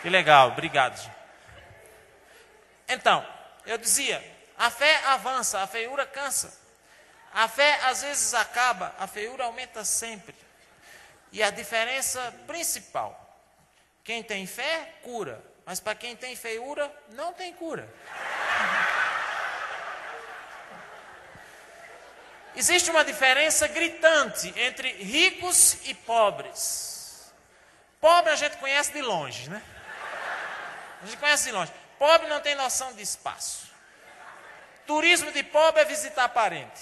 Que legal, obrigado. Então, eu dizia, a fé avança, a feiura cansa. A fé às vezes acaba, a feiura aumenta sempre. E a diferença principal, quem tem fé, cura. Mas para quem tem feiura, não tem cura. Existe uma diferença gritante entre ricos e pobres. Pobre a gente conhece de longe, né? A gente conhece de longe. Pobre não tem noção de espaço. Turismo de pobre é visitar parente.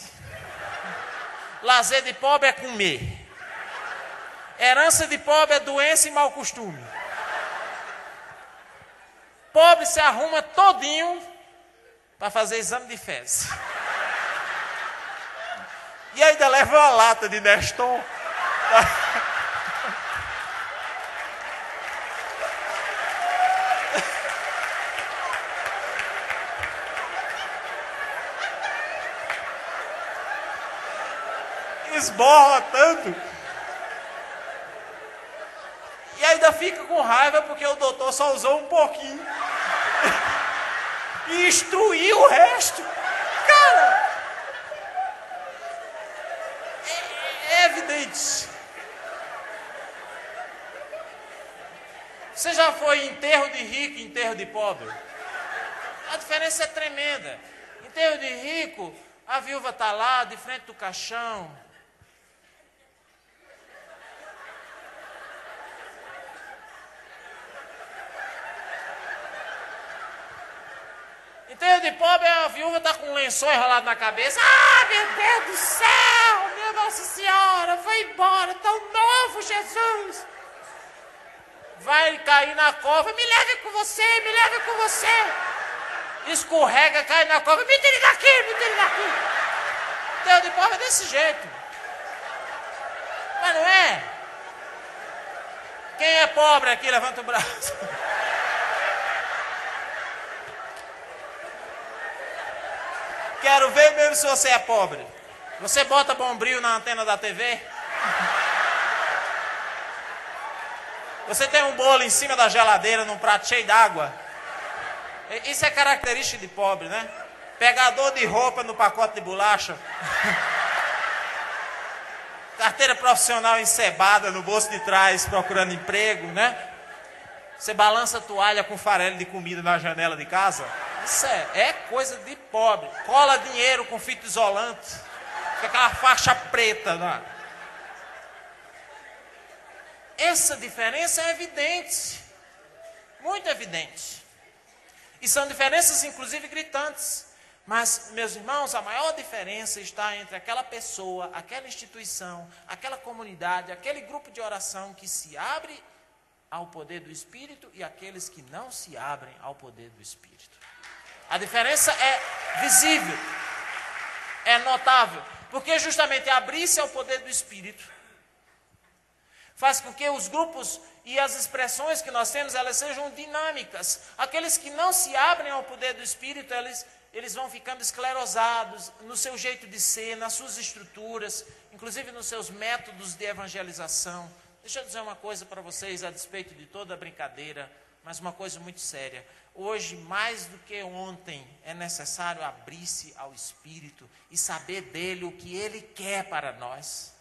Lazer de pobre é comer. Herança de pobre é doença e mau costume. Pobre se arruma todinho para fazer exame de fezes. E ainda leva uma lata de Neston. Esborra tanto. E ainda fica com raiva porque o doutor só usou um pouquinho. E instruiu o resto. Cara, é evidente. Você já foi em enterro de rico e enterro de pobre? A diferença é tremenda. Enterro de rico, a viúva está lá, de frente do caixão. Enterro de pobre, a viúva está com um lençol enrolado na cabeça. Ah, meu Deus do céu, minha Nossa Senhora, foi embora, tão novo, Jesus. Vai cair na cova, me leve com você, me leve com você. Escorrega, cai na cova, me tire daqui, me tire daqui. Enterro de pobre é desse jeito. Mas não é? Quem é pobre aqui, levanta o braço. Quero ver mesmo se você é pobre. Você bota bombril na antena da TV? Você tem um bolo em cima da geladeira num prato cheio d'água? Isso é característica de pobre, né? Pegador de roupa no pacote de bolacha. Carteira profissional encebada no bolso de trás procurando emprego, né? Você balança a toalha com farelo de comida na janela de casa? Isso é coisa de pobre. Cola dinheiro com fita isolante. Com aquela faixa preta. Né? Essa diferença é evidente. Muito evidente. E são diferenças, inclusive, gritantes. Mas, meus irmãos, a maior diferença está entre aquela pessoa, aquela instituição, aquela comunidade, aquele grupo de oração que se abre ao poder do Espírito e aqueles que não se abrem ao poder do Espírito. A diferença é visível, é notável, porque justamente abrir-se ao poder do Espírito faz com que os grupos e as expressões que nós temos, elas sejam dinâmicas. Aqueles que não se abrem ao poder do Espírito, eles vão ficando esclerosados no seu jeito de ser, nas suas estruturas, inclusive nos seus métodos de evangelização. Deixa eu dizer uma coisa para vocês, a despeito de toda a brincadeira, mas uma coisa muito séria. Hoje, mais do que ontem, é necessário abrir-se ao Espírito e saber dele o que ele quer para nós.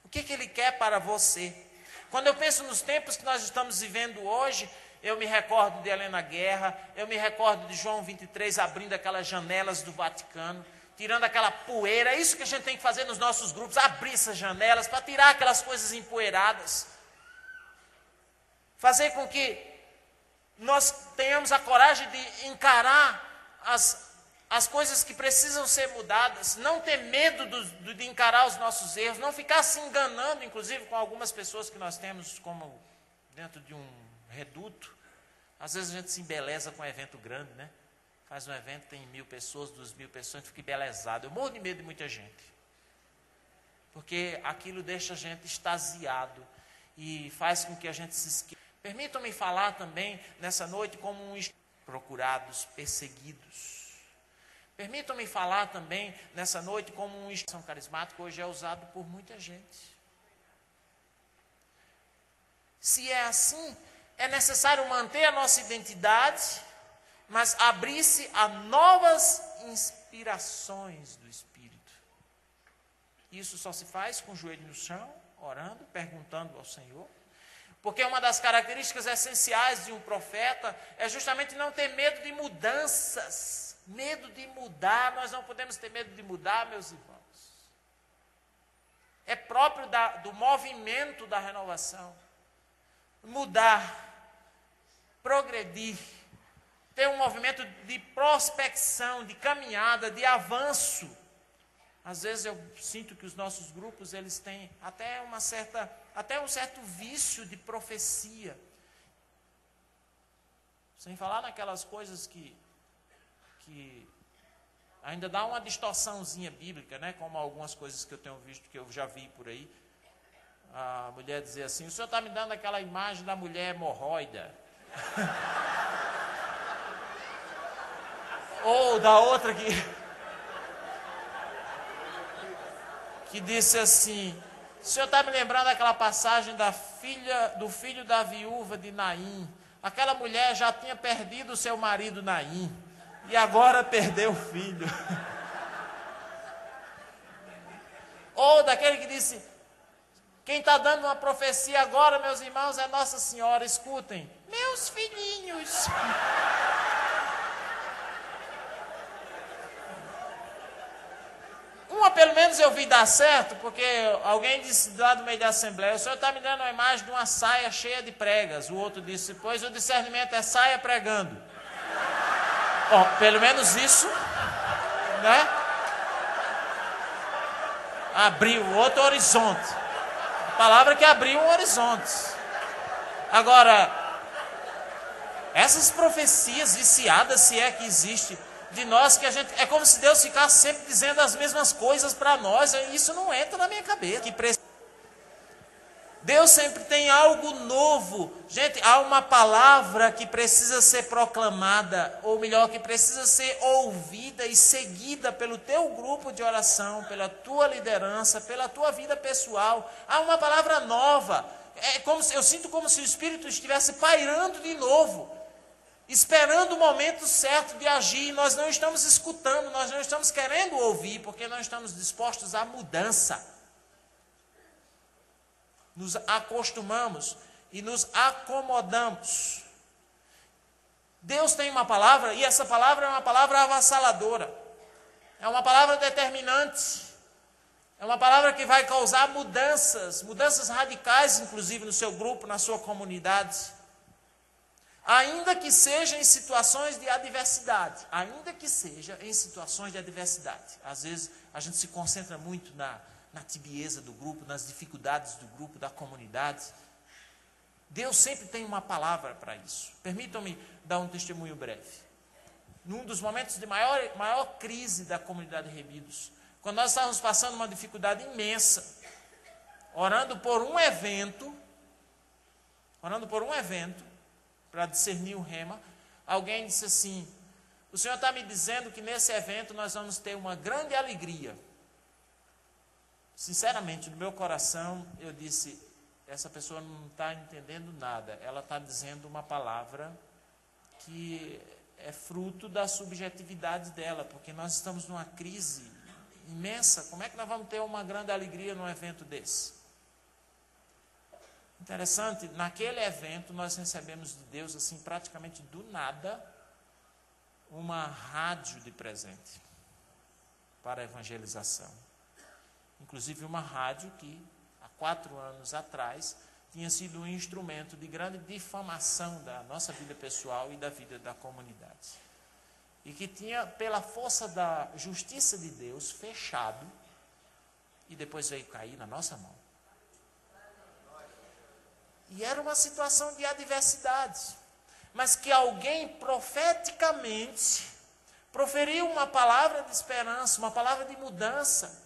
O que ele quer para você? Quando eu penso nos tempos que nós estamos vivendo hoje, eu me recordo de Helena Guerra, eu me recordo de João 23 abrindo aquelas janelas do Vaticano, tirando aquela poeira. É isso que a gente tem que fazer nos nossos grupos, abrir essas janelas para tirar aquelas coisas empoeiradas. Fazer com que nós tenhamos a coragem de encarar as coisas que precisam ser mudadas, não ter medo de encarar os nossos erros, não ficar se enganando, inclusive com algumas pessoas que nós temos como dentro de um reduto. Às vezes a gente se embeleza com um evento grande, né? Faz um evento, tem 1.000 pessoas, 2.000 pessoas, a gente fica embelezado. Eu morro de medo de muita gente, porque aquilo deixa a gente extasiado e faz com que a gente se esqueça. Permitam-me falar também nessa noite como procurados, perseguidos. Permitam-me falar também nessa noite como um instituição carismática hoje é usado por muita gente. Se é assim, é necessário manter a nossa identidade, mas abrir-se a novas inspirações do Espírito. Isso só se faz com o joelho no chão, orando, perguntando ao Senhor. Porque uma das características essenciais de um profeta é justamente não ter medo de mudanças. Medo de mudar, nós não podemos ter medo de mudar, meus irmãos. É próprio do movimento da renovação. Mudar, progredir, ter um movimento de prospecção, de caminhada, de avanço. Às vezes eu sinto que os nossos grupos, eles têm até um certo vício de profecia. Sem falar naquelas coisas que ainda dá uma distorçãozinha bíblica, né? Como algumas coisas que eu tenho visto, que eu já vi por aí. A mulher dizer assim, o senhor está me dando aquela imagem da mulher hemorroida. Ou da outra que disse assim, o senhor está me lembrando daquela passagem do filho da viúva de Naim. Aquela mulher já tinha perdido o seu marido Naim, e agora perdeu o filho. Ou daquele que disse, quem está dando uma profecia agora, meus irmãos, é Nossa Senhora, escutem. Meus filhinhos. Uma pelo menos eu vi dar certo, porque alguém disse lá do meio da assembleia, o senhor está me dando uma imagem de uma saia cheia de pregas. O outro disse, pois o discernimento é saia pregando. Bom, pelo menos isso, né? Abriu outro horizonte. A palavra que abriu um horizonte. Agora, essas profecias viciadas, se é que existe, de nós, que a gente, é como se Deus ficasse sempre dizendo as mesmas coisas para nós, isso não entra na minha cabeça. Deus sempre tem algo novo. Gente, há uma palavra que precisa ser proclamada, ou melhor, que precisa ser ouvida e seguida pelo teu grupo de oração, pela tua liderança, pela tua vida pessoal. Há uma palavra nova. Eu sinto como se o Espírito estivesse pairando de novo, esperando o momento certo de agir. Nós não estamos escutando, nós não estamos querendo ouvir, porque não estamos dispostos à mudança. Nos acostumamos e nos acomodamos. Deus tem uma palavra, e essa palavra é uma palavra avassaladora. É uma palavra determinante. É uma palavra que vai causar mudanças radicais, inclusive no seu grupo, na sua comunidade. Ainda que seja em situações de adversidade. Ainda que seja em situações de adversidade. Às vezes a gente se concentra muito na tibieza do grupo, nas dificuldades do grupo, da comunidade. Deus sempre tem uma palavra para isso. Permitam-me dar um testemunho breve. Num dos momentos de maior crise da comunidade Rebidos, quando nós estávamos passando uma dificuldade imensa, orando por um evento, para discernir o rema, alguém disse assim, o senhor está me dizendo que nesse evento nós vamos ter uma grande alegria. Sinceramente, no meu coração, eu disse, essa pessoa não está entendendo nada. Ela está dizendo uma palavra que é fruto da subjetividade dela, porque nós estamos numa crise imensa. Como é que nós vamos ter uma grande alegria num evento desse? Interessante, naquele evento nós recebemos de Deus, assim, praticamente do nada, uma rádio de presente para a evangelização. Inclusive uma rádio que, há 4 anos atrás, tinha sido um instrumento de grande difamação da nossa vida pessoal e da vida da comunidade. E que tinha, pela força da justiça de Deus, fechado, e depois veio cair na nossa mão. E era uma situação de adversidade, mas que alguém profeticamente proferiu uma palavra de esperança, uma palavra de mudança,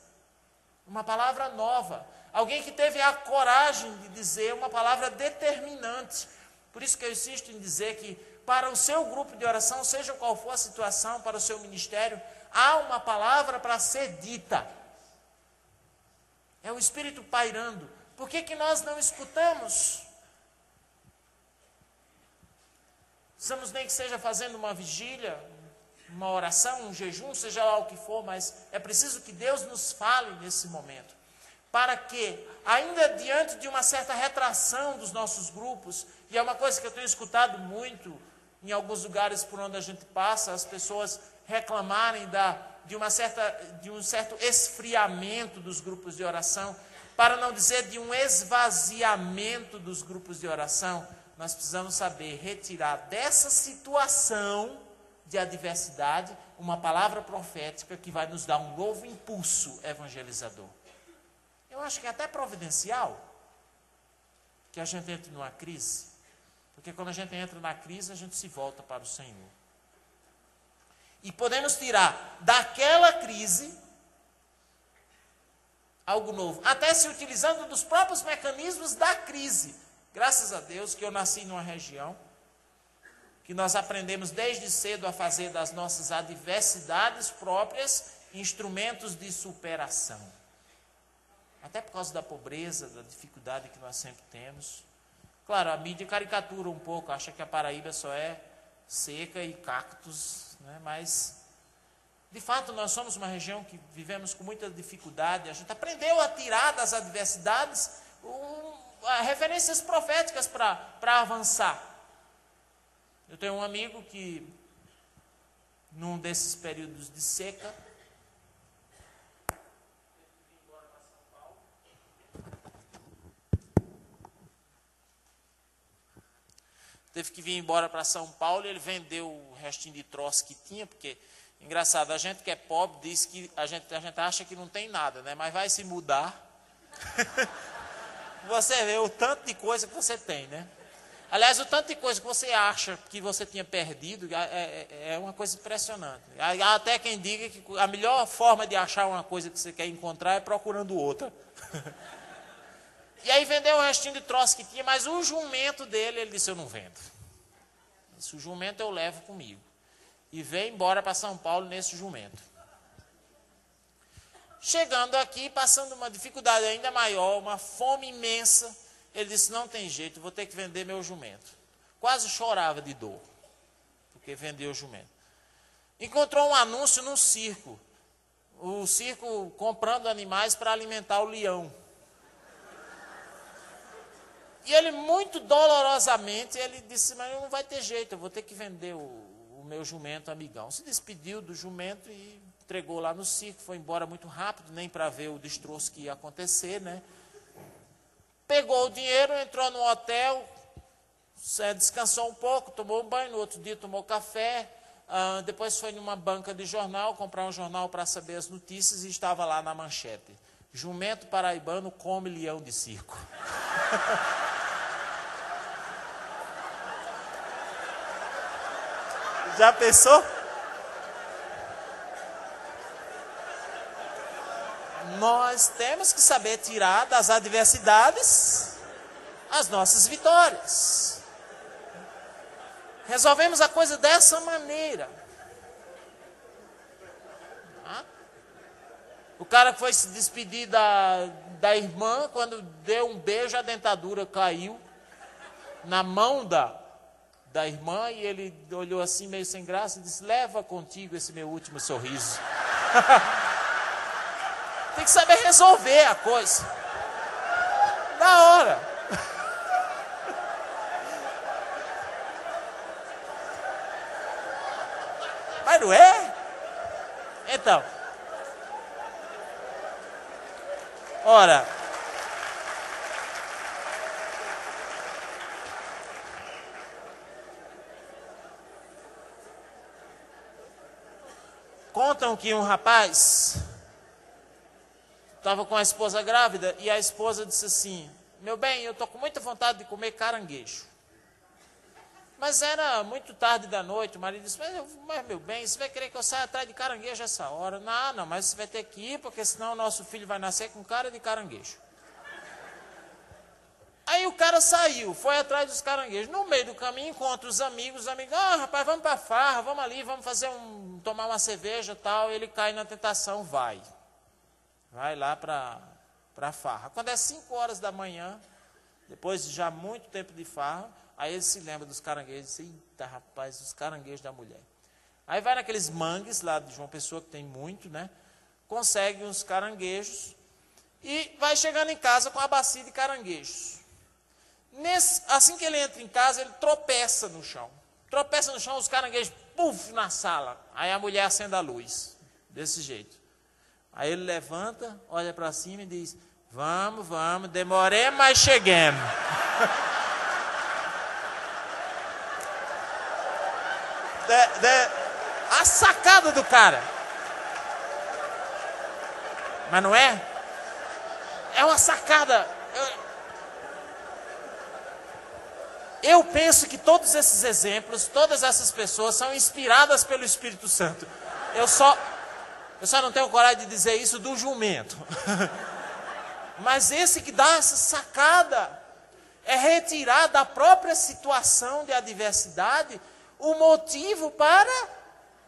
uma palavra nova. Alguém que teve a coragem de dizer uma palavra determinante. Por isso que eu insisto em dizer que para o seu grupo de oração, seja qual for a situação, para o seu ministério, há uma palavra para ser dita. É o Espírito pairando. Por que nós não escutamos? Precisamos nem que seja fazendo uma vigília, uma oração, um jejum, seja lá o que for, mas é preciso que Deus nos fale nesse momento. Para que, ainda diante de uma certa retração dos nossos grupos, e é uma coisa que eu tenho escutado muito em alguns lugares por onde a gente passa, as pessoas reclamarem de um certo esfriamento dos grupos de oração, para não dizer de um esvaziamento dos grupos de oração, nós precisamos saber retirar dessa situação de adversidade uma palavra profética que vai nos dar um novo impulso evangelizador. Eu acho que é até providencial que a gente entre numa crise, porque quando a gente entra na crise, a gente se volta para o Senhor. E podemos tirar daquela crise algo novo, até se utilizando dos próprios mecanismos da crise. Graças a Deus que eu nasci numa região que nós aprendemos desde cedo a fazer das nossas adversidades próprias instrumentos de superação. Até por causa da pobreza, da dificuldade que nós sempre temos. Claro, a mídia caricatura um pouco, acha que a Paraíba só é seca e cactos, né? Mas, de fato, nós somos uma região que vivemos com muita dificuldade. A gente aprendeu a tirar das adversidades referências proféticas para avançar. Eu tenho um amigo que, num desses períodos de seca, teve que vir embora para São Paulo e ele vendeu o restinho de troço que tinha, porque, engraçado, a gente que é pobre diz que a gente acha que não tem nada, né? Mas vai se mudar. Você vê o tanto de coisa que você tem, né? Aliás, o tanto de coisa que você acha que você tinha perdido é uma coisa impressionante. Há até quem diga que a melhor forma de achar uma coisa que você quer encontrar é procurando outra. E aí vendeu o restinho de troço que tinha, mas o jumento dele, ele disse, eu não vendo. Esse jumento eu levo comigo. E veio embora para São Paulo nesse jumento. Chegando aqui, passando uma dificuldade ainda maior, uma fome imensa, ele disse, não tem jeito, vou ter que vender meu jumento. Quase chorava de dor, porque vendeu o jumento. Encontrou um anúncio num circo. O circo comprando animais para alimentar o leão. E ele, muito dolorosamente, ele disse, mas não vai ter jeito, eu vou ter que vender o meu jumento amigão. Se despediu do jumento e entregou lá no circo, foi embora muito rápido, nem para ver o destroço que ia acontecer, né? Pegou o dinheiro, entrou no hotel, descansou um pouco, tomou um banho, no outro dia tomou café, depois foi numa banca de jornal, comprar um jornal para saber as notícias e estava lá na manchete. Jumento paraibano come leão de circo. Já pensou? Nós temos que saber tirar das adversidades as nossas vitórias. Resolvemos a coisa dessa maneira. O cara que foi se despedir da irmã, quando deu um beijo, a dentadura caiu na mão da irmã, e ele olhou assim, meio sem graça, e disse, leva contigo esse meu último sorriso. Tem que saber resolver a coisa. Na hora. Mas não é? Então. Ora. Contam que um rapaz estava com a esposa grávida e a esposa disse assim, meu bem, eu estou com muita vontade de comer caranguejo. Mas era muito tarde da noite, o marido disse, mas meu bem, você vai querer que eu saia atrás de caranguejo essa hora? Não, mas você vai ter que ir, porque senão o nosso filho vai nascer com cara de caranguejo. Aí o cara saiu, foi atrás dos caranguejos. No meio do caminho encontra os amigos, rapaz, vamos para a farra, vamos ali, vamos tomar uma cerveja e tal. Ele cai na tentação, vai lá para a farra. Quando é 5 horas da manhã, depois de já muito tempo de farra, Aí ele se lembra dos caranguejos. Eita, rapaz, os caranguejos da mulher. Aí vai naqueles mangues lá de João Pessoa, que tem muito, né? Consegue uns caranguejos e vai chegando em casa com a bacia de caranguejos. Assim que ele entra em casa, ele tropeça no chão. Tropeça no chão, os caranguejos, puf, na sala. Aí a mulher acende a luz, desse jeito. Aí ele levanta, olha para cima e diz, vamos, demoremos, mas cheguemos. A sacada do cara. Mas não é? É uma sacada. Eu penso que todos esses exemplos, todas essas pessoas são inspiradas pelo Espírito Santo. Eu só não tenho coragem de dizer isso do jumento. Mas esse que dá essa sacada é retirar da própria situação de adversidade o motivo para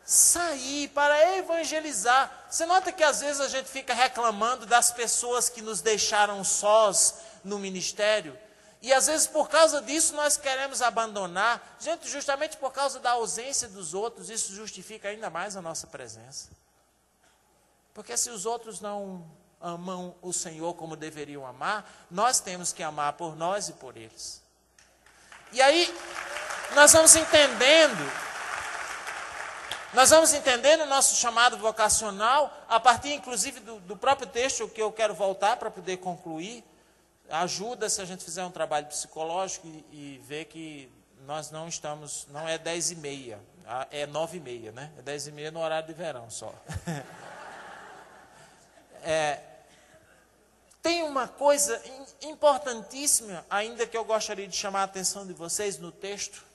sair, para evangelizar. Você nota que às vezes a gente fica reclamando das pessoas que nos deixaram sós no ministério? E às vezes por causa disso nós queremos abandonar. Gente, justamente por causa da ausência dos outros, isso justifica ainda mais a nossa presença. Porque se os outros não amam o Senhor como deveriam amar, nós temos que amar por nós e por eles. E aí nós vamos entendendo o nosso chamado vocacional, a partir inclusive do próprio texto que eu quero voltar para poder concluir. Ajuda se a gente fizer um trabalho psicológico e ver que nós não é 10h30, é 9h30, né? É 10h30 no horário de verão só. Tem uma coisa importantíssima ainda que eu gostaria de chamar a atenção de vocês no texto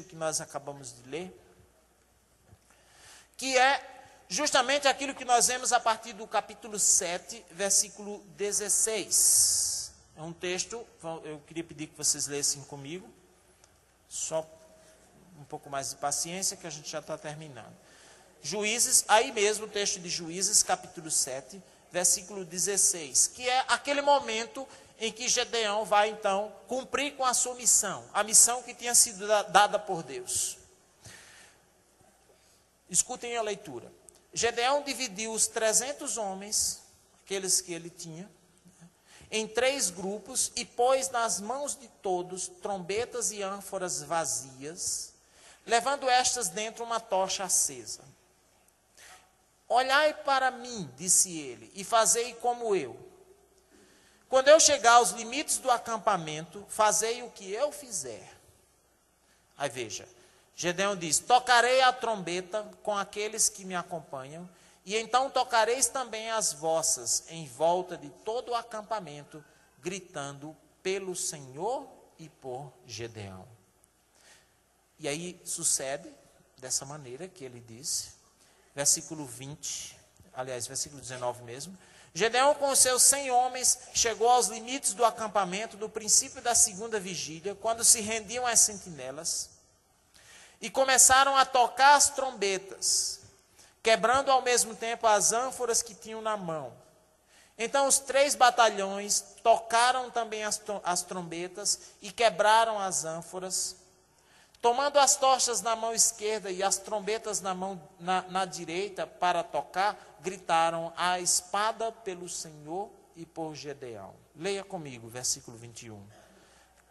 que nós acabamos de ler, que é justamente aquilo que nós vemos a partir do capítulo 7, versículo 16. É um texto, eu queria pedir que vocês lessem comigo, só um pouco mais de paciência que a gente já está terminando. Juízes, aí mesmo o texto de Juízes, capítulo 7, versículo 16, que é aquele momento em que Gedeão vai então cumprir com a sua missão, a missão que tinha sido dada por Deus. Escutem a leitura. Gedeão dividiu os 300 homens, aqueles que ele tinha, em 3 grupos e pôs nas mãos de todos trombetas e ânforas vazias, levando estas dentro uma tocha acesa. Olhai para mim, disse ele, e fazei como eu. Quando eu chegar aos limites do acampamento, fazei o que eu fizer. Aí veja, Gedeão diz, tocarei a trombeta com aqueles que me acompanham, e então tocareis também as vossas em volta de todo o acampamento, gritando pelo Senhor e por Gedeão. E aí sucede dessa maneira que ele disse, versículo 19 mesmo. Gedeão com os seus 100 homens chegou aos limites do acampamento no princípio da segunda vigília, quando se rendiam as sentinelas, e começaram a tocar as trombetas, quebrando ao mesmo tempo as ânforas que tinham na mão. Então os 3 batalhões tocaram também as trombetas e quebraram as ânforas, tomando as tochas na mão esquerda e as trombetas na direita para tocar, gritaram a espada pelo Senhor e por Gedeão. Leia comigo, versículo 21.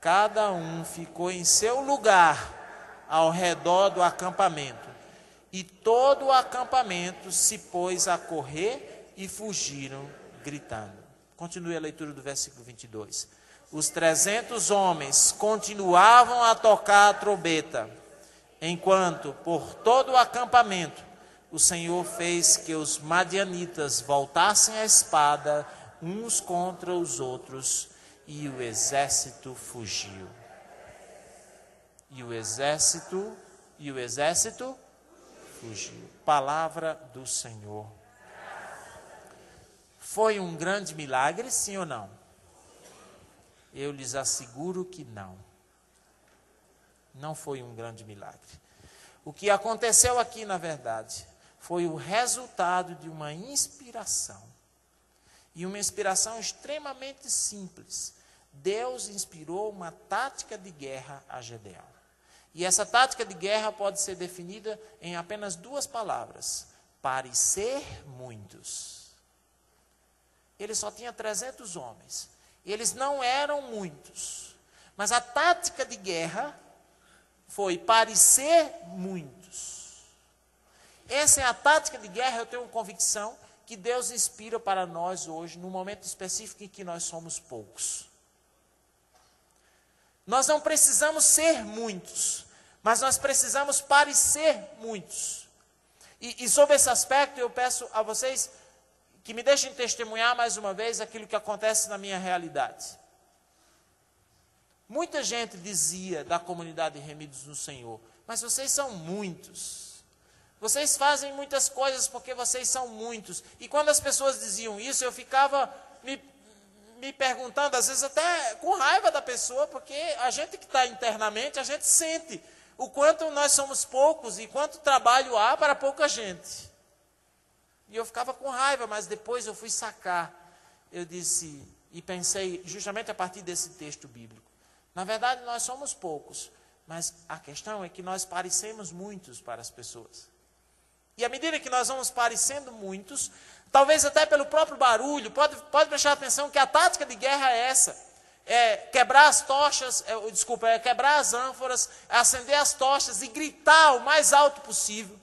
Cada um ficou em seu lugar ao redor do acampamento, e todo o acampamento se pôs a correr e fugiram, gritando. Continue a leitura do versículo 22. Os 300 homens continuavam a tocar a trombeta, enquanto por todo o acampamento o Senhor fez que os madianitas voltassem a espada uns contra os outros, e o exército fugiu. E o exército fugiu. Palavra do Senhor. Foi um grande milagre, sim ou não? Eu lhes asseguro que não. Não foi um grande milagre. O que aconteceu aqui, na verdade, foi o resultado de uma inspiração. E uma inspiração extremamente simples. Deus inspirou uma tática de guerra a Gedeão. E essa tática de guerra pode ser definida em apenas 2 palavras: parecer muitos. Ele só tinha 300 homens. Eles não eram muitos. Mas a tática de guerra foi parecer muitos. Essa é a tática de guerra, eu tenho convicção, que Deus inspira para nós hoje, no momento específico em que nós somos poucos. Nós não precisamos ser muitos, mas nós precisamos parecer muitos. E sobre esse aspecto, eu peço a vocês que me deixem testemunhar mais uma vez aquilo que acontece na minha realidade. Muita gente dizia da comunidade Remidos no Senhor: mas vocês são muitos. Vocês fazem muitas coisas porque vocês são muitos. E quando as pessoas diziam isso, eu ficava me perguntando, às vezes até com raiva da pessoa, porque a gente que está internamente, a gente sente o quanto nós somos poucos e quanto trabalho há para pouca gente. E eu ficava com raiva, mas depois eu fui sacar. Eu disse, e pensei justamente a partir desse texto bíblico: na verdade nós somos poucos, mas a questão é que nós parecemos muitos para as pessoas. E à medida que nós vamos parecendo muitos, talvez até pelo próprio barulho, pode prestar atenção que a tática de guerra é essa: é quebrar as tochas, é quebrar as ânforas, acender as tochas e gritar o mais alto possível,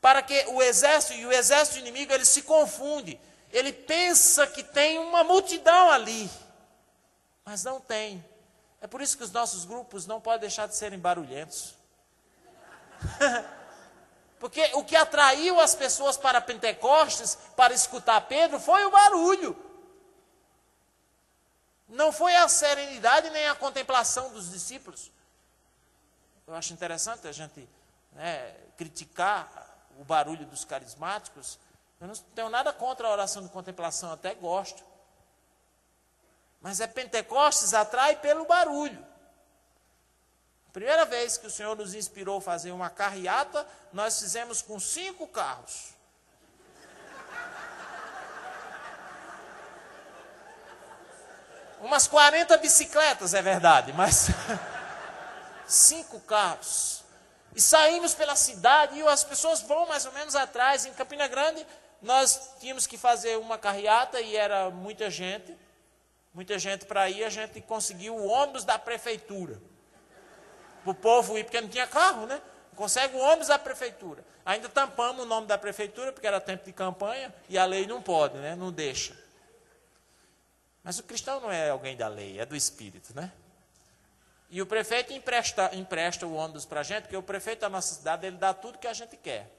para que o exército inimigo, ele se confunde, ele pensa que tem uma multidão ali, mas não tem. É por isso que os nossos grupos não podem deixar de serem barulhentos. Porque o que atraiu as pessoas para Pentecostes, para escutar Pedro, foi o barulho. Não foi a serenidade nem a contemplação dos discípulos. Eu acho interessante a gente criticar o barulho dos carismáticos. Eu não tenho nada contra a oração de contemplação, até gosto. Mas Pentecostes atrai pelo barulho. Primeira vez que o Senhor nos inspirou a fazer uma carreata, nós fizemos com 5 carros. Umas 40 bicicletas, é verdade, mas 5 carros. E saímos pela cidade e as pessoas vão mais ou menos atrás. Em Campina Grande, nós tínhamos que fazer uma carreata e era muita gente para ir. A gente conseguiu o ônibus da prefeitura. Para o povo ir, porque não tinha carro, né? Consegue o ônibus da prefeitura. Ainda tampamos o nome da prefeitura, porque era tempo de campanha, e a lei não pode, né? Não deixa. Mas o cristão não é alguém da lei, é do Espírito, né? E o prefeito empresta o ônibus para a gente, porque o prefeito da nossa cidade, ele dá tudo que a gente quer.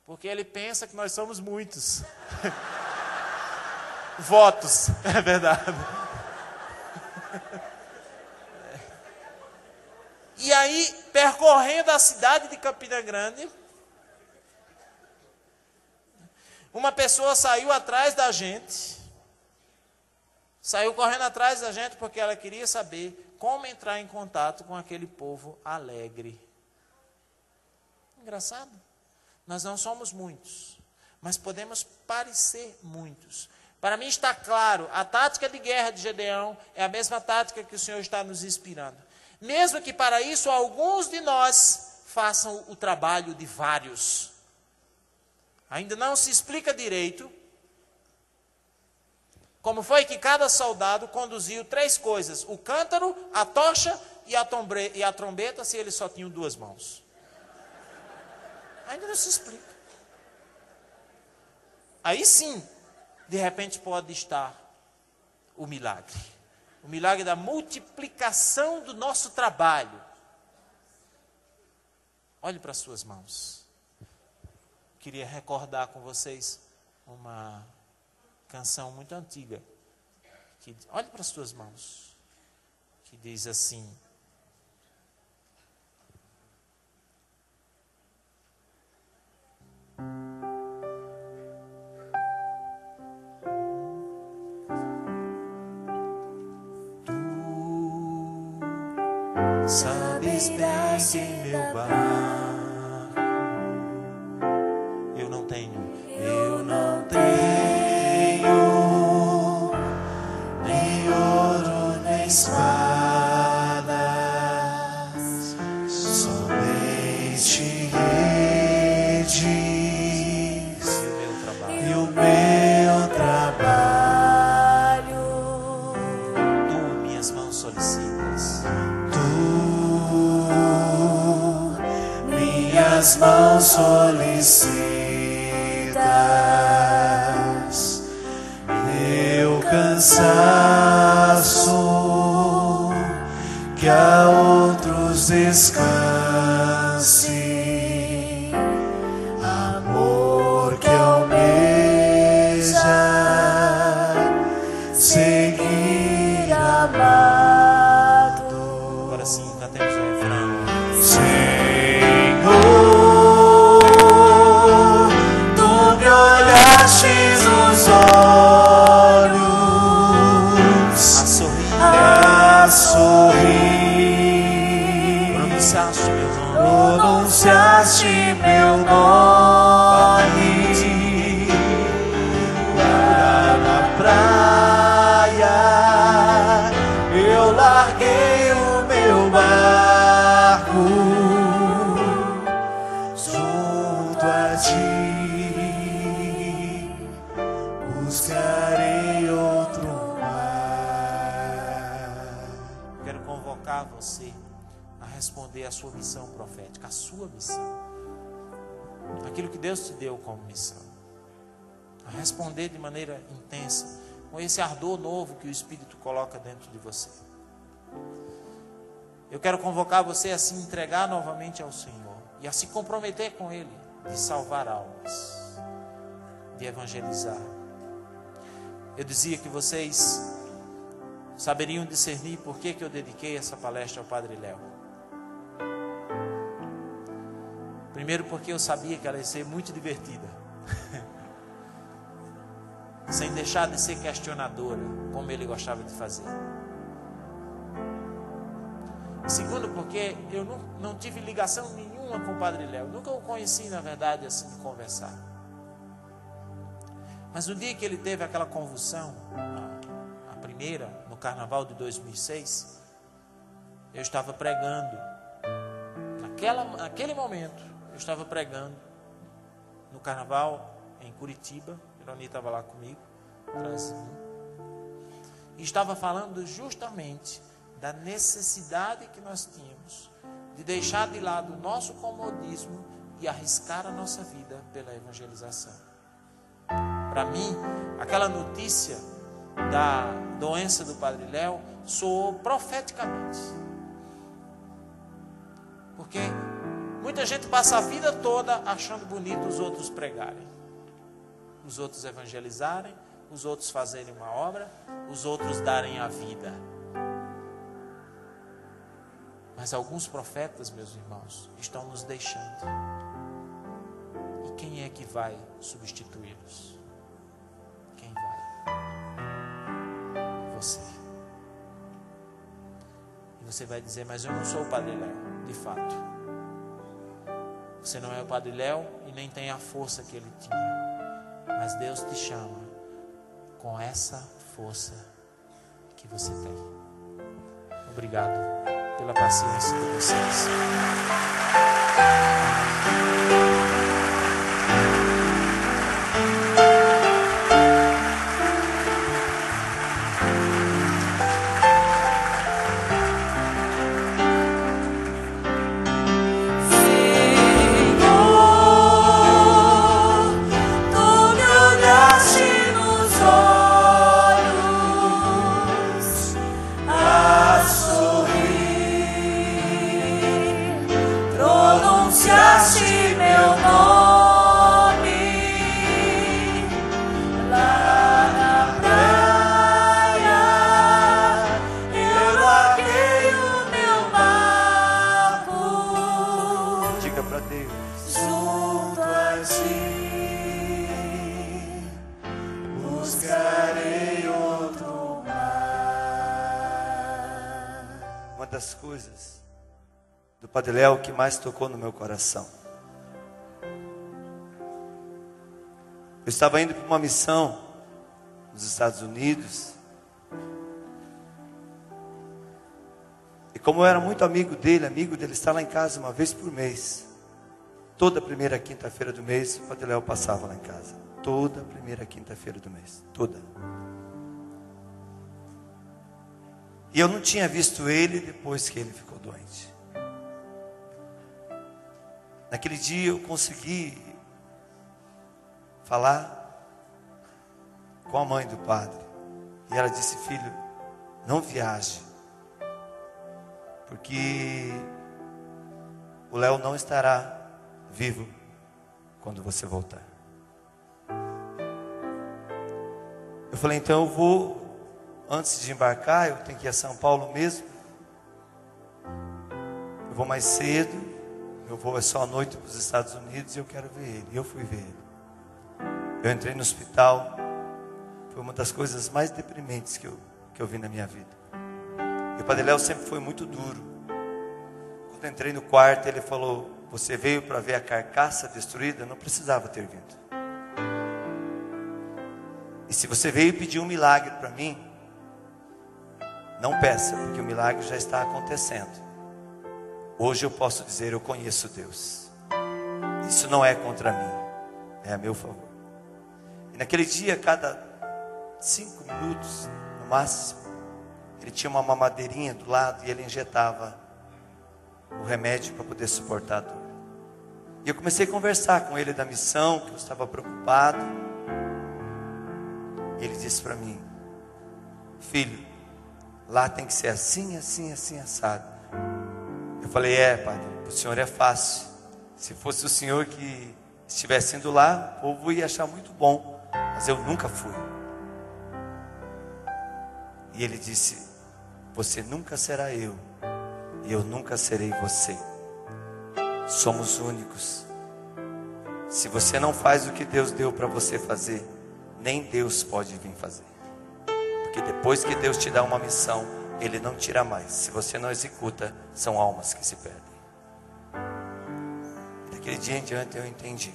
Porque ele pensa que nós somos muitos. Votos, é verdade. E aí, percorrendo a cidade de Campina Grande, uma pessoa saiu atrás da gente, saiu correndo atrás da gente porque ela queria saber como entrar em contato com aquele povo alegre. Engraçado. Nós não somos muitos, mas podemos parecer muitos. Para mim está claro, a tática de guerra de Gedeão é a mesma tática que o Senhor está nos inspirando. Mesmo que para isso alguns de nós façam o trabalho de vários. Ainda não se explica direito como foi que cada soldado conduziu 3 coisas: o cântaro, a tocha e a trombeta, se eles só tinham 2 mãos. Ainda não se explica. Aí sim, de repente pode estar o milagre. O milagre da multiplicação do nosso trabalho. Olhe para as suas mãos. Queria recordar com vocês uma canção muito antiga. Olhe para as suas mãos. Que diz assim: sabes bem que meu barco eu não tenho nem ouro solicitas. Tu minhas mãos solicitas, meu cansaço, que a outros descanse. Amor que almeja seguir amado. Agora sim, cantemos o refrão. Senhor, tu me olhastes nos olhos a sorrir, Pronunciaste meu nome. pronunciaste meu nome lá na praia. Eu larguei o meu barco junto a ti, buscarei outro mar. Quero convocar você a responder a sua missão profética, a sua missão. Aquilo que Deus te deu como missão. A responder de maneira intensa, com esse ardor novo que o Espírito coloca dentro de você. Eu quero convocar você a se entregar novamente ao Senhor e a se comprometer com Ele de salvar almas, de evangelizar. Eu dizia que vocês saberiam discernir por que eu dediquei essa palestra ao Padre Léo. Primeiro porque eu sabia que ela ia ser muito divertida. Sem deixar de ser questionadora, como ele gostava de fazer. Segundo porque eu não tive ligação nenhuma com o Padre Léo. Nunca o conheci, na verdade, assim, de conversar. Mas no dia que ele teve aquela convulsão, a primeira, no carnaval de 2006, eu estava pregando. Naquele momento, eu estava pregando no carnaval em Curitiba. Ironi estava lá comigo, atrás de mim. E estava falando justamente da necessidade que nós tínhamos de deixar de lado o nosso comodismo e arriscar a nossa vida pela evangelização. Para mim, aquela notícia da doença do Padre Léo soou profeticamente. Porque muita gente passa a vida toda achando bonito os outros pregarem, os outros evangelizarem, os outros fazerem uma obra, os outros darem a vida. Mas alguns profetas, meus irmãos, estão nos deixando. E quem é que vai substituí-los? Quem vai? Você. E você vai dizer, mas eu não sou o Padre Léo, de fato. Você não é o Padre Léo e nem tem a força que ele tinha. Mas Deus te chama com essa força que você tem. Obrigado pela paciência de vocês. Das coisas do Padre Léo que mais tocou no meu coração. Eu estava indo para uma missão nos Estados Unidos, e como eu era muito amigo dele está lá em casa uma vez por mês. Toda primeira quinta-feira do mês o Padre Léo passava lá em casa. Toda primeira quinta-feira do mês, toda. E eu não tinha visto ele depois que ele ficou doente. Naquele dia eu consegui falar com a mãe do padre. E ela disse: filho, não viaje, porque o Léo não estará vivo quando você voltar. Eu falei: então eu vou, antes de embarcar, eu tenho que ir a São Paulo mesmo. Eu vou mais cedo, meu voo é só à noite para os Estados Unidos e eu quero ver ele. E eu fui ver ele. Eu entrei no hospital, foi uma das coisas mais deprimentes que eu vi na minha vida. E o Padre Léo sempre foi muito duro. Quando eu entrei no quarto, ele falou: você veio para ver a carcaça destruída? Não precisava ter vindo. E se você veio pedir um milagre para mim, não peça, porque o milagre já está acontecendo. Hoje eu posso dizer: eu conheço Deus. Isso não é contra mim, é a meu favor. E naquele dia, cada 5 minutos, no máximo, ele tinha uma mamadeirinha do lado e ele injetava o remédio para poder suportar a dor. E eu comecei a conversar com ele da missão, que eu estava preocupado. E ele disse para mim: filho, lá tem que ser assim, assim, assim, assado. Eu falei: é, padre, o senhor é fácil. Se fosse o senhor que estivesse indo lá, o povo ia achar muito bom, mas eu nunca fui. E ele disse: você nunca será eu, e eu nunca serei você. Somos únicos. Se você não faz o que Deus deu para você fazer, nem Deus pode vir fazer. Porque depois que Deus te dá uma missão, Ele não tira mais. Se você não executa, são almas que se perdem. E daquele dia em diante eu entendi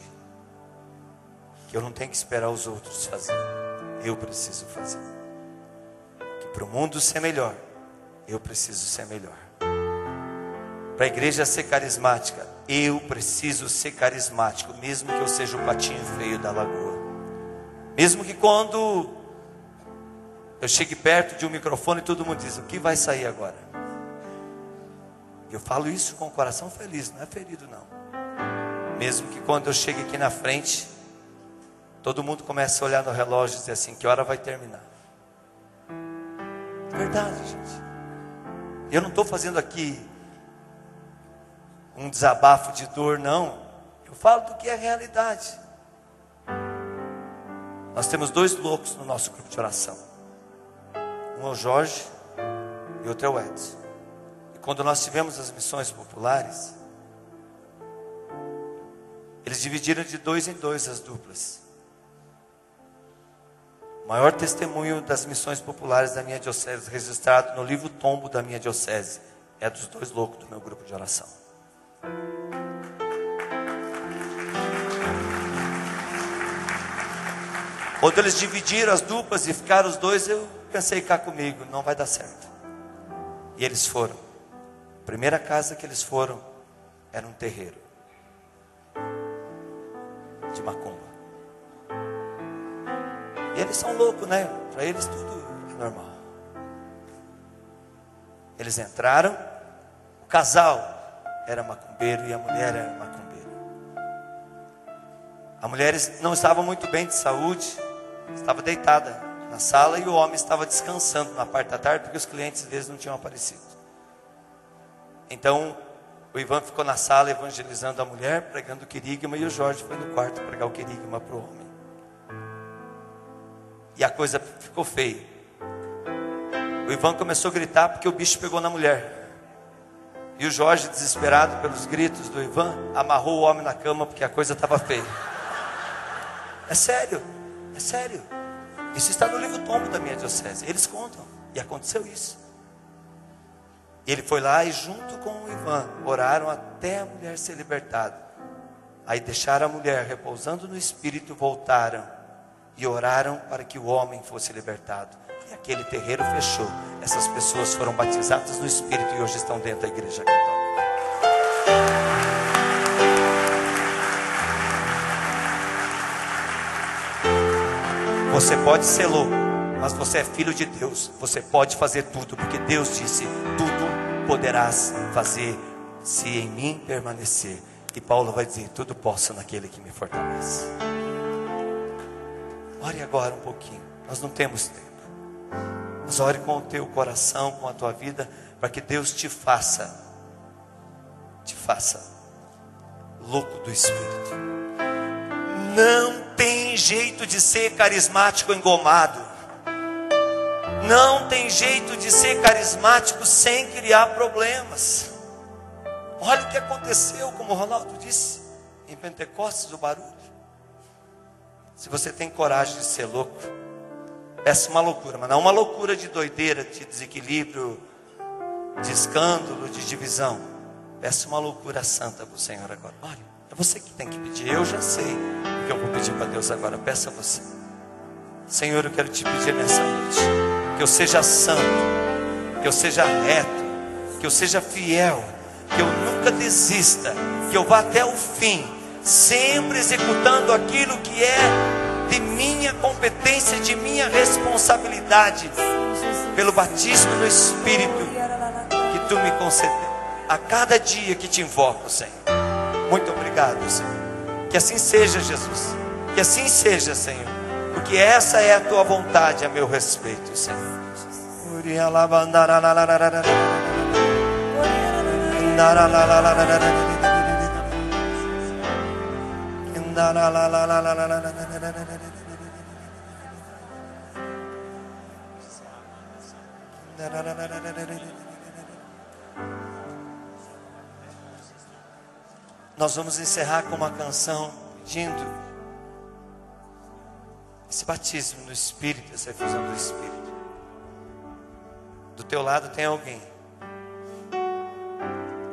que eu não tenho que esperar os outros fazer, eu preciso fazer. Que para o mundo ser melhor, eu preciso ser melhor. Para a igreja ser carismática, eu preciso ser carismático, mesmo que eu seja o patinho feio da lagoa. Mesmo que quando eu chegue perto de um microfone, todo mundo diz: o que vai sair agora? Eu falo isso com o coração feliz, não é ferido não. Mesmo que quando eu chegue aqui na frente, todo mundo começa a olhar no relógio e dizer assim: que hora vai terminar? Verdade, gente. Eu não estou fazendo aqui um desabafo de dor, não. Eu falo do que é realidade. Nós temos 2 loucos no nosso grupo de oração. Um é o Jorge e outro é o Edson. E quando nós tivemos as missões populares, eles dividiram de 2 em 2 as duplas. O maior testemunho das missões populares da minha diocese, registrado no livro tombo da minha diocese, é dos 2 loucos do meu grupo de oração. Quando eles dividiram as duplas e ficaram os 2, eu pensei cá comigo: não vai dar certo. E eles foram. A primeira casa que eles foram era um terreiro de macumba. E eles são loucos, né? Para eles tudo é normal. Eles entraram, o casal era macumbeiro e a mulher era macumbeira. A mulher não estava muito bem de saúde, estava deitada na sala e o homem estava descansando na parte da tarde, porque os clientes às vezes não tinham aparecido. Então o Ivan ficou na sala evangelizando a mulher, pregando o querigma, e o Jorge foi no quarto pregar o querigma para o homem. E a coisa ficou feia. O Ivan começou a gritar porque o bicho pegou na mulher. E o Jorge, desesperado pelos gritos do Ivan, amarrou o homem na cama porque a coisa estava feia. É sério, é sério. Isso está no livro tombo da minha diocese. Eles contam. E aconteceu isso. Ele foi lá e junto com o Ivan oraram até a mulher ser libertada. Aí deixaram a mulher repousando no espírito, voltaram e oraram para que o homem fosse libertado. E aquele terreiro fechou. Essas pessoas foram batizadas no espírito e hoje estão dentro da igreja católica. Você pode ser louco, Mas você é filho de Deus, você pode fazer tudo, porque Deus disse: tudo poderás fazer se em mim permanecer. E Paulo vai dizer: tudo posso naquele que me fortalece. Ore agora um pouquinho, nós não temos tempo. Mas ore com o teu coração, com a tua vida, para que Deus te faça louco do Espírito. Não tem jeito de ser carismático engomado. Não tem jeito de ser carismático sem criar problemas. Olha o que aconteceu, como o Ronaldo disse, em Pentecostes, o barulho. Se você tem coragem de ser louco, peça uma loucura, mas não uma loucura de doideira, de desequilíbrio, de escândalo, de divisão. Peça uma loucura santa para o Senhor agora. Olha, é você que tem que pedir. Eu já sei o que eu vou pedir para Deus agora. Peça a você. Senhor, eu quero te pedir nessa noite que eu seja santo, que eu seja reto, que eu seja fiel, que eu nunca desista, que eu vá até o fim, sempre executando aquilo que é de minha competência, de minha responsabilidade, pelo batismo no Espírito que tu me concedeu a cada dia que te invoco, Senhor. Muito obrigado, Senhor. Que assim seja, Jesus. Que assim seja, Senhor. Porque essa é a tua vontade a meu respeito, Senhor. Nós vamos encerrar com uma canção pedindo esse batismo no Espírito, essa efusão do Espírito. Do teu lado tem alguém.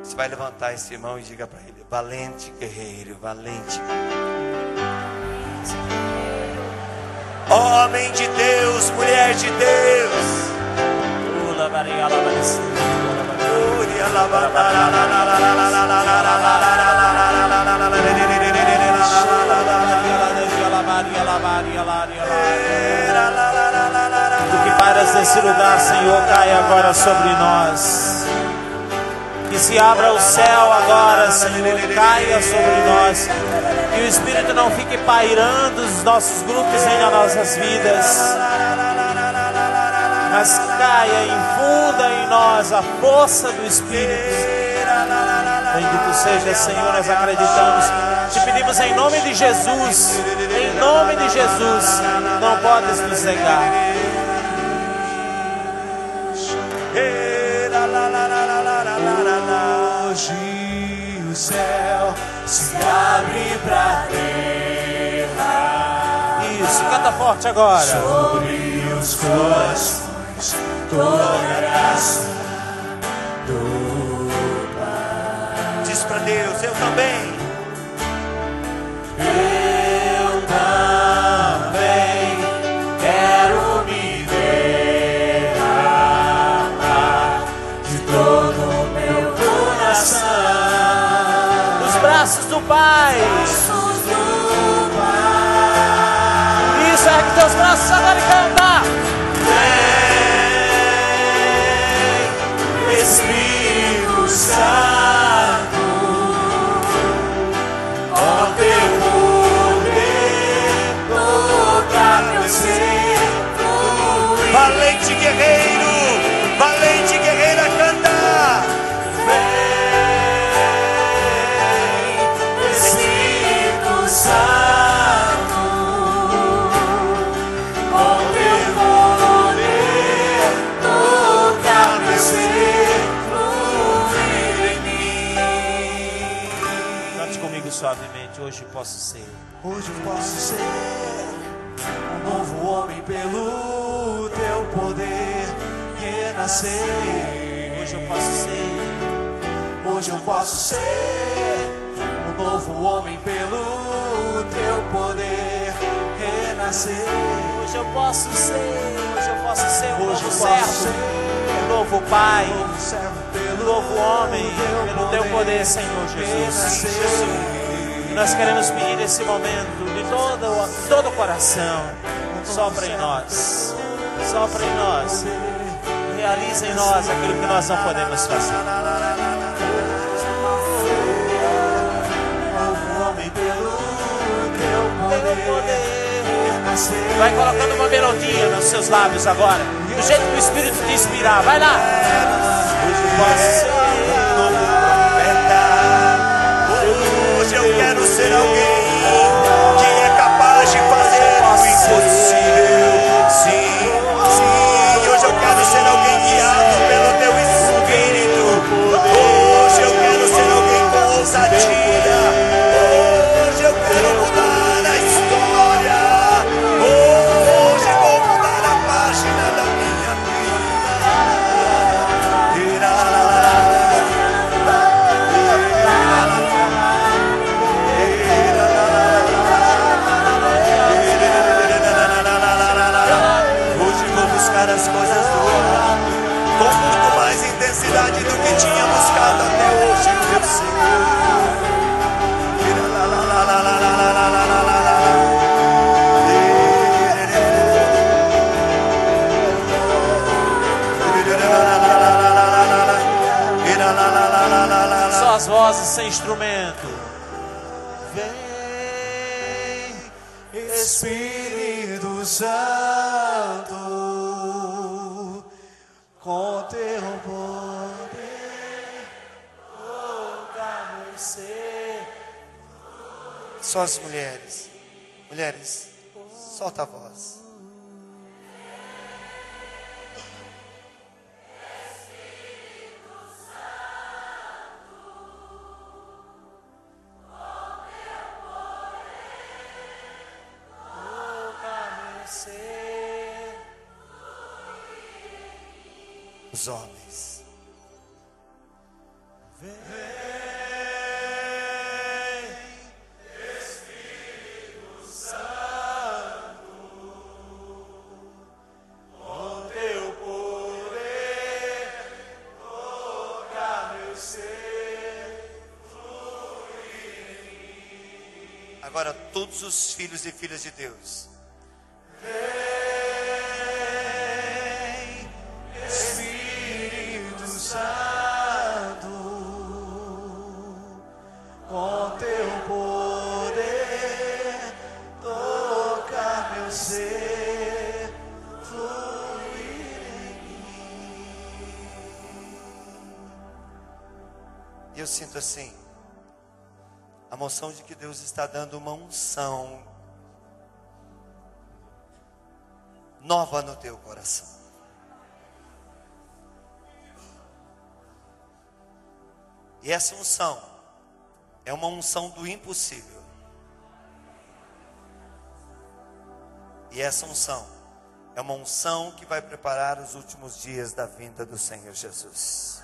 Você vai levantar esse irmão e diga para ele: valente guerreiro, valente guerreiro. Homem de Deus, mulher de Deus. Tu que paras nesse lugar, Senhor, cai agora sobre nós. Que se abra o céu agora, Senhor, e caia sobre nós. Que o Espírito não fique pairando os nossos grupos nem nas nossas vidas, mas caia, infunda em nós a força do Espírito. Bendito seja, Senhor, nós acreditamos. Te pedimos em nome de Jesus, em nome de Jesus, não podes nos negar. Hoje o céu se abre pra terra. Isso, canta forte agora. Sobre os corações toda graça do Pai. Diz para Deus: eu também. Eu também quero me derramar de todo o meu coração. Nos braços do Pai. Isso, ergue teus braços agora e canta. Vem, Espírito Santo, ó teu poder tocar meu ser. Valente guerreiro, valente guerreira, canta. Vem, Espírito Santo, ó teu poder tocar meu ser, fluir em mim. Cante comigo suavemente. Hoje posso ser. Hoje eu posso ser um novo homem pelo teu poder renascer. Hoje eu posso ser. Hoje eu posso ser um novo homem pelo teu poder renascer. Hoje eu posso ser. Hoje eu posso ser um Hoje novo eu posso servo, ser um novo pai, um novo servo um pelo novo homem, pelo teu poder, Senhor Jesus. E nós queremos pedir esse momento de todo o coração. Sopra em nós. Sopra em nós. Realiza em nós aquilo que nós não podemos fazer. Homem pelo teu poder. Vai colocando uma melodia nos seus lábios agora. Do jeito que o Espírito te inspirar. Vai lá. Hoje eu quero ser alguém que é capaz de fazer o impossível. Sim, sim. Hoje eu quero ser alguém guiado pelo teu Espírito. Hoje eu quero ser alguém com ousadia. Hoje eu quero mudar a história. Hoje vou mudar a página da minha as coisas do alto com muito mais intensidade do que tinha buscado até hoje, meu Senhor. Só as vozes sem instrumento. Vem, Espírito Santo, com teu poder, toca meu ser. Só as mulheres. Mulheres, solta a voz. Os homens. Vem, Espírito Santo, com teu poder, toca meu ser, fluir em mim. Agora todos os filhos e filhas de Deus. Espírito Santo, com teu poder, toca meu ser, fluir em mim. E eu sinto assim, a moção de que Deus está dando uma unção nova no teu coração. E essa unção é uma unção do impossível. E essa unção é uma unção que vai preparar os últimos dias da vinda do Senhor Jesus.